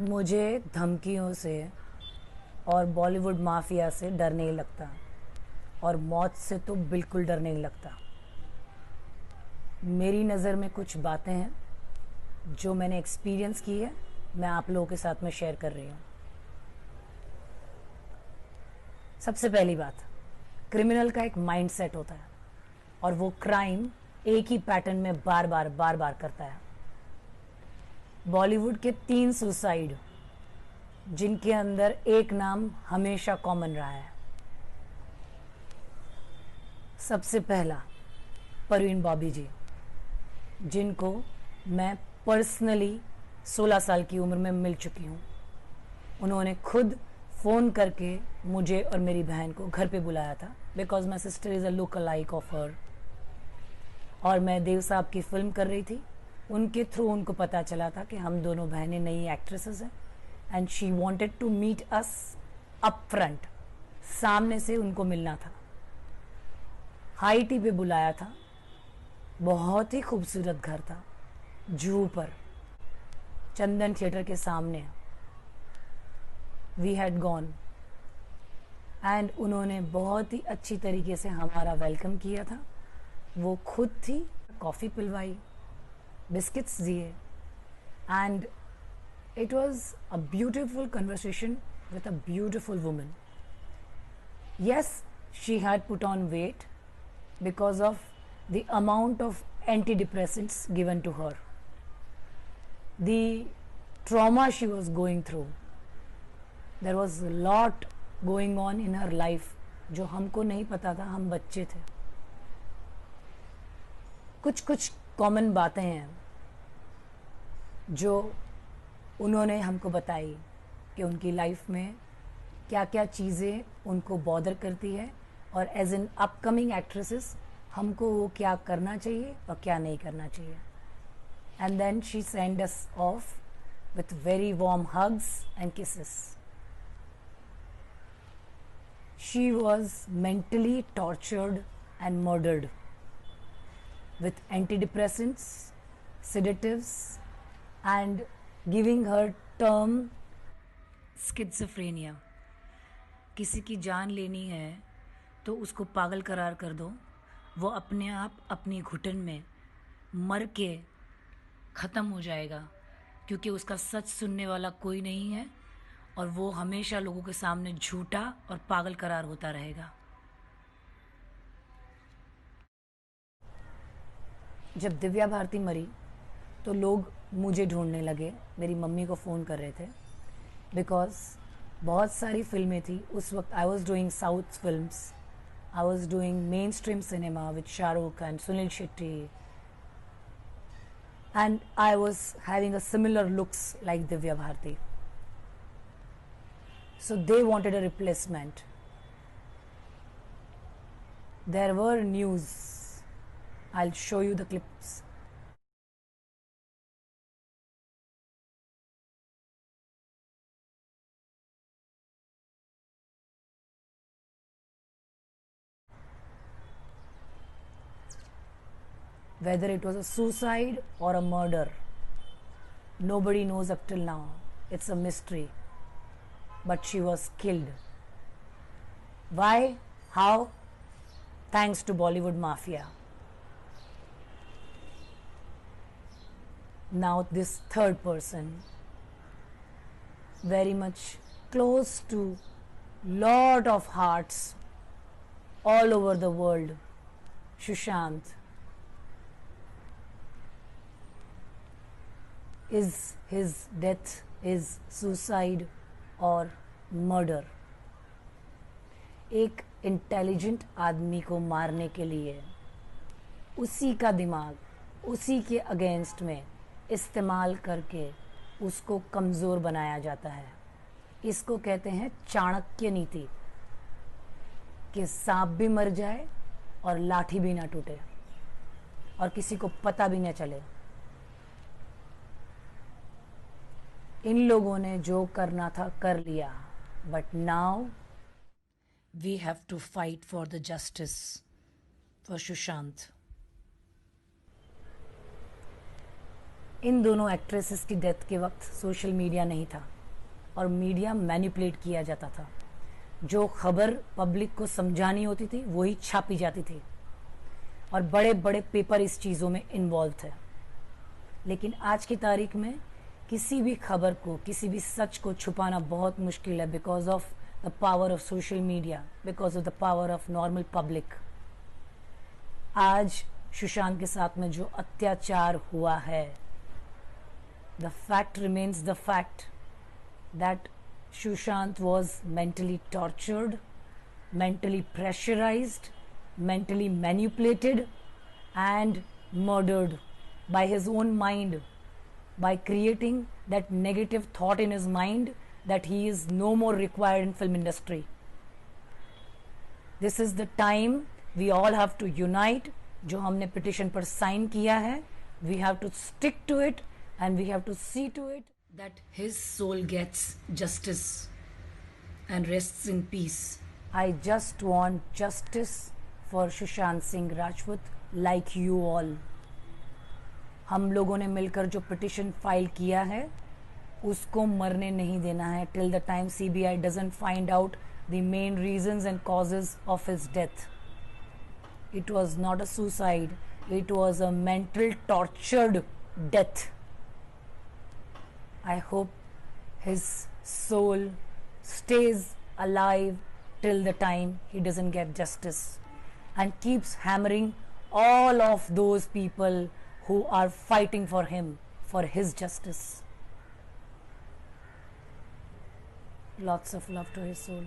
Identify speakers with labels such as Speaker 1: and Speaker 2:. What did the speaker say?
Speaker 1: मुझे धमकियों से और बॉलीवुड माफिया से डर नहीं लगता, और मौत से तो बिल्कुल डर नहीं लगता। मेरी नज़र में कुछ बातें हैं जो मैंने एक्सपीरियंस की है, मैं आप लोगों के साथ में शेयर कर रही हूँ। सबसे पहली बात, क्रिमिनल का एक माइंड सेट होता है और वो क्राइम एक ही पैटर्न में बार बार करता है। बॉलीवुड के 3 सुसाइड जिनके अंदर एक नाम हमेशा कॉमन रहा है। सबसे पहला परवीन बॉबी जी, जिनको मैं पर्सनली 16 साल की उम्र में मिल चुकी हूँ। उन्होंने खुद फ़ोन करके मुझे और मेरी बहन को घर पे बुलाया था, because my sister is a look alike of her. और मैं देव साहब की फ़िल्म कर रही थी। उनके थ्रू उनको पता चला था कि हम दोनों बहनें नई एक्ट्रेसेस हैं, and she wanted to meet us up front, सामने से उनको मिलना था। हाई टी पे बुलाया था। बहुत ही खूबसूरत घर था, जूहू पर, चंदन थिएटर के सामने। वी हैड गॉन एंड उन्होंने बहुत ही अच्छी तरीके से हमारा वेलकम किया था। वो खुद थी, कॉफ़ी पिलवाई, बिस्किट्स दिए, and it was a beautiful conversation with a beautiful woman. Yes, she had put on weight because of the amount of antidepressants given to her, the trauma she was going through. There was a lot going on in her life जो हमको नहीं पता था, हम बच्चे थे. कुछ कुछ कॉमन बातें हैं जो उन्होंने हमको बताई कि उनकी लाइफ में क्या क्या चीज़ें उनको बॉदर करती है, और एज एन अपकमिंग एक्ट्रेसेस हमको वो क्या करना चाहिए और क्या नहीं करना चाहिए. And then she send us off with very warm hugs and kisses. She was mentally tortured and murdered with antidepressants, sedatives, and giving her term schizophrenia. किसी की जान लेनी है तो उसको पागल करार कर दो, वो अपने आप अपनी घुटन में मर के ख़त्म हो जाएगा, क्योंकि उसका सच सुनने वाला कोई नहीं है और वो हमेशा लोगों के सामने झूठा और पागल करार होता रहेगा. जब दिव्या भारती मरी तो लोग मुझे ढूंढने लगे, मेरी मम्मी को फ़ोन कर रहे थे, बिकॉज बहुत सारी फिल्में थी उस वक्त. I was doing south films, I was doing main stream cinema with Shahrukh and Sunil Shetty, and I was having a similar looks like Divya Bharti. So they wanted a replacement. There were news. I'll show you the clips. Whether it was a suicide or a murder, nobody knows up till now. It's a mystery. But she was killed. Why? How? Thanks to Bollywood mafia. Now this third person, very much close to lot of hearts all over the world, Sushant. Is his death is suicide or murder? एक intelligent आदमी को मारने के लिए उसी का दिमाग उसी के अगेंस्ट में इस्तेमाल करके उसको कमज़ोर बनाया जाता है. इसको कहते हैं चाणक्य नीति, कि सांप भी मर जाए और लाठी भी ना टूटे और किसी को पता भी ना चले. इन लोगों ने जो करना था कर लिया, but now we have to fight for the justice for Sushant. इन दोनों एक्ट्रेसेस की डेथ के वक्त सोशल मीडिया नहीं था और मीडिया मैनिपुलेट किया जाता था। जो खबर पब्लिक को समझानी होती थी वही छापी जाती थी और बड़े बड़े पेपर इस चीज़ों में इन्वॉल्व थे। लेकिन आज की तारीख में किसी भी खबर को, किसी भी सच को छुपाना बहुत मुश्किल है, because of the power of social media, because of the power of normal public. आज सुशांत के साथ में जो अत्याचार हुआ है, the fact remains the fact that Sushant was mentally tortured, mentally pressurised, mentally manipulated and murdered by his own mind, by creating that negative thought in his mind that he is no more required in film industry. This is the time we all have to unite. जो हमने petition पर sign किया है, we have to stick to it and we have to see to it that his soul gets justice and rests in peace. I just want justice for Sushant Singh Rajput like you all. हम लोगों ने मिलकर जो petition file किया है उसको मरने नहीं देना है till the time CBI doesn't find out the main reasons and causes of his death. It was not a suicide, it was a mental tortured death. I hope his soul stays alive till the time he doesn't get justice and keeps hammering all of those people who are fighting for him, for his justice. Lots of love to his soul.